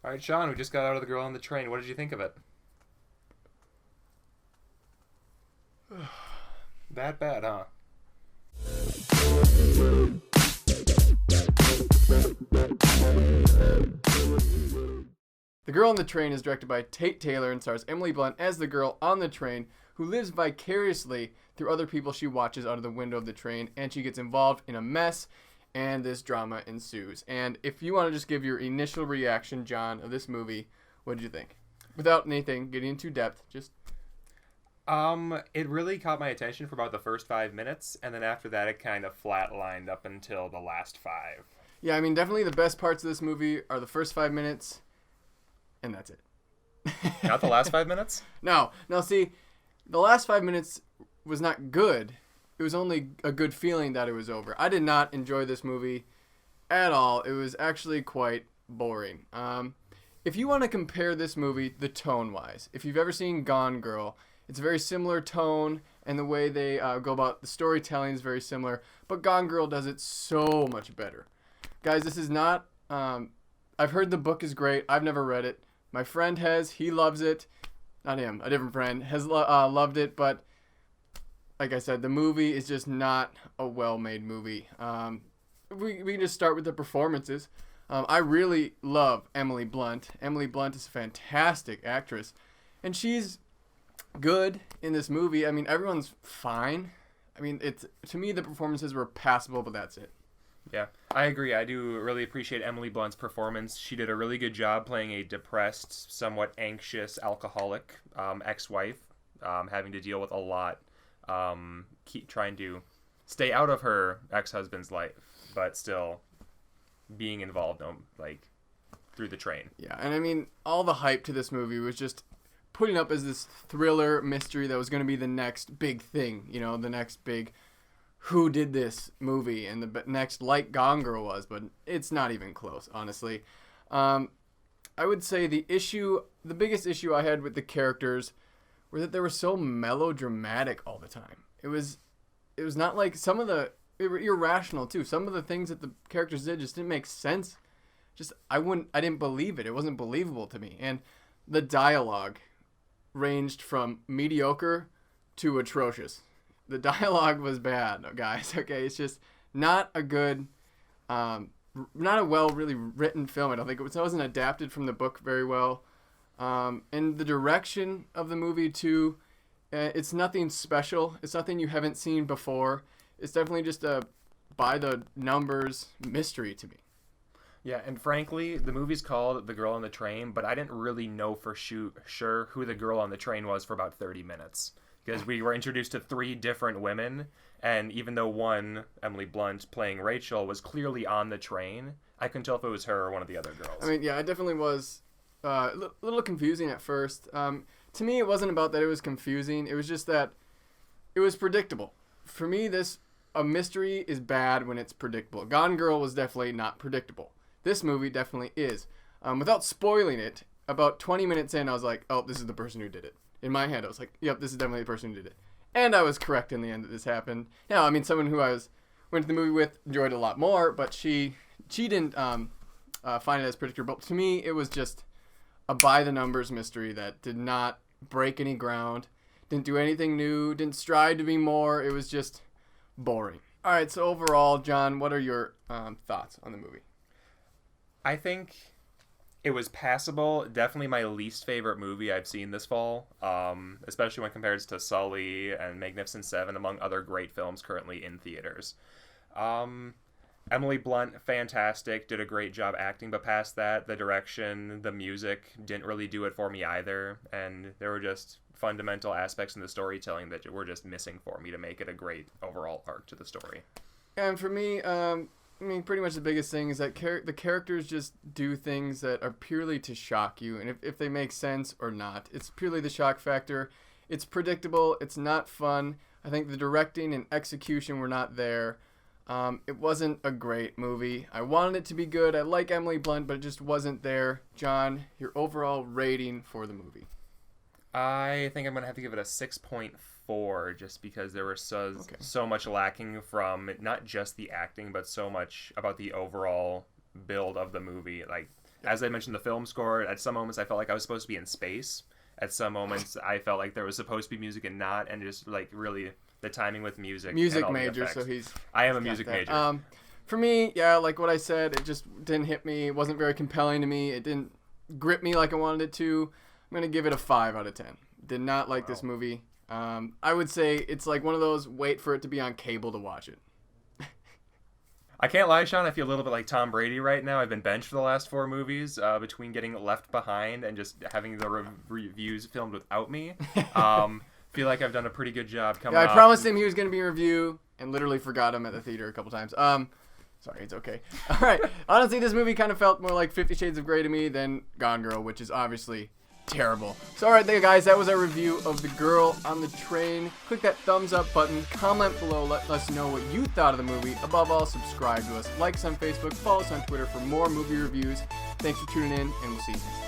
All right, Sean, we just got out of The Girl on the Train. What did you think of it? That bad, huh? The Girl on the Train is directed by Tate Taylor and stars Emily Blunt as the girl on the train who lives vicariously through other people she watches out of the window of the train, and she gets involved in a mess, and this drama ensues. And if you want to just give your initial reaction, John, of this movie, what did you think? Without anything getting into depth, just... It really caught my attention for about the first 5 minutes, and then after that it kind of flatlined up until the last 5. Yeah, I mean, definitely the best parts of this movie are the first 5 minutes, and that's it. Not the last 5 minutes? No, see, the last 5 minutes was not good. It was only a good feeling that it was over. I did not enjoy this movie at all. It was actually quite boring. If you want to compare this movie, the tone-wise, if you've ever seen Gone Girl, it's a very similar tone, and the way they go about the storytelling is very similar, but Gone Girl does it so much better. Guys, this is not... I've heard the book is great. I've never read it. My friend has. He loves it. Not him. A different friend has loved it, but like I said, the movie is just not a well-made movie. We can just start with the performances. I really love Emily Blunt. Emily Blunt is a fantastic actress, and she's good in this movie. I mean, everyone's fine. I mean, to me, the performances were passable, but that's it. Yeah, I agree. I do really appreciate Emily Blunt's performance. She did a really good job playing a depressed, somewhat anxious, alcoholic ex-wife, having to deal with a lot, keep trying to stay out of her ex-husband's life, but still being involved, through the train. Yeah, and I mean, all the hype to this movie was just putting up as this thriller mystery that was going to be the next big thing, the next big who did this movie, and the next like Gone Girl was, but it's not even close, honestly. I would say the biggest issue I had with the characters were that they were so melodramatic all the time. It was not like they were irrational too. Some of the things that the characters did just didn't make sense. I didn't believe it. It wasn't believable to me. And the dialogue ranged from mediocre to atrocious. The dialogue was bad, guys. Okay, it's just not a good, not a really written film. I don't think it wasn't adapted from the book very well. And the direction of the movie too, it's nothing special. It's nothing you haven't seen before. It's definitely just a by the numbers mystery to me. Yeah, and frankly, the movie's called The Girl on the Train, but I didn't really know for sure who the girl on the train was for about 30 minutes. Because we were introduced to 3 different women, and even though one, Emily Blunt, playing Rachel, was clearly on the train, I couldn't tell if it was her or one of the other girls. I mean, yeah, it definitely was a little confusing at first. To me, it wasn't about that it was confusing. It was just that it was predictable. For me, a mystery is bad when it's predictable. Gone Girl was definitely not predictable. This movie definitely is. Without spoiling it, about 20 minutes in, I was like, oh, this is the person who did it. In my head, I was like, yep, this is definitely the person who did it. And I was correct in the end that this happened. Now, I mean, someone who went to the movie with enjoyed it a lot more, but she didn't find it as predictable. But to me, it was just a by-the-numbers mystery that did not break any ground, didn't do anything new, didn't strive to be more. It was just boring. All right, so overall, John, what are your thoughts on the movie? I think it was passable. Definitely my least favorite movie I've seen this fall, especially when compared to Sully and Magnificent Seven, among other great films currently in theaters. Emily Blunt, fantastic, did a great job acting, but past that, the direction, the music didn't really do it for me either, and there were just fundamental aspects in the storytelling that were just missing for me to make it a great overall arc to the story. And for me, I mean, pretty much the biggest thing is that the characters just do things that are purely to shock you, and if they make sense or not. It's purely the shock factor. It's predictable. It's not fun. I think the directing and execution were not there. It wasn't a great movie. I wanted it to be good. I like Emily Blunt, but it just wasn't there. John, your overall rating for the movie? I think I'm going to have to give it a 6.4 just because there was so much lacking from not just the acting, but so much about the overall build of the movie. as I mentioned, the film score, at some moments I felt like I was supposed to be in space. At some moments I felt like there was supposed to be music and not, and just like really the timing with music. Music major, so I am a music major. For me, yeah, like what I said, it just didn't hit me. It wasn't very compelling to me. It didn't grip me like I wanted it to. I'm going to give it a 5 out of 10. Did not like this movie. I would say it's like one of those, wait for it to be on cable to watch it. I can't lie, Sean. I feel a little bit like Tom Brady right now. I've been benched for the last 4 movies between getting left behind and just having the reviews filmed without me. Feel like I've done a pretty good job coming I promised him he was going to be in review and literally forgot him at the theater a couple times. Sorry, it's okay. All right. Honestly, this movie kind of felt more like 50 Shades of Grey to me than Gone Girl, which is obviously terrible. So, all right, there, guys. That was our review of The Girl on the Train. Click that thumbs up button. Comment below. Let us know what you thought of the movie. Above all, subscribe to us. Like us on Facebook. Follow us on Twitter for more movie reviews. Thanks for tuning in, and we'll see you next time.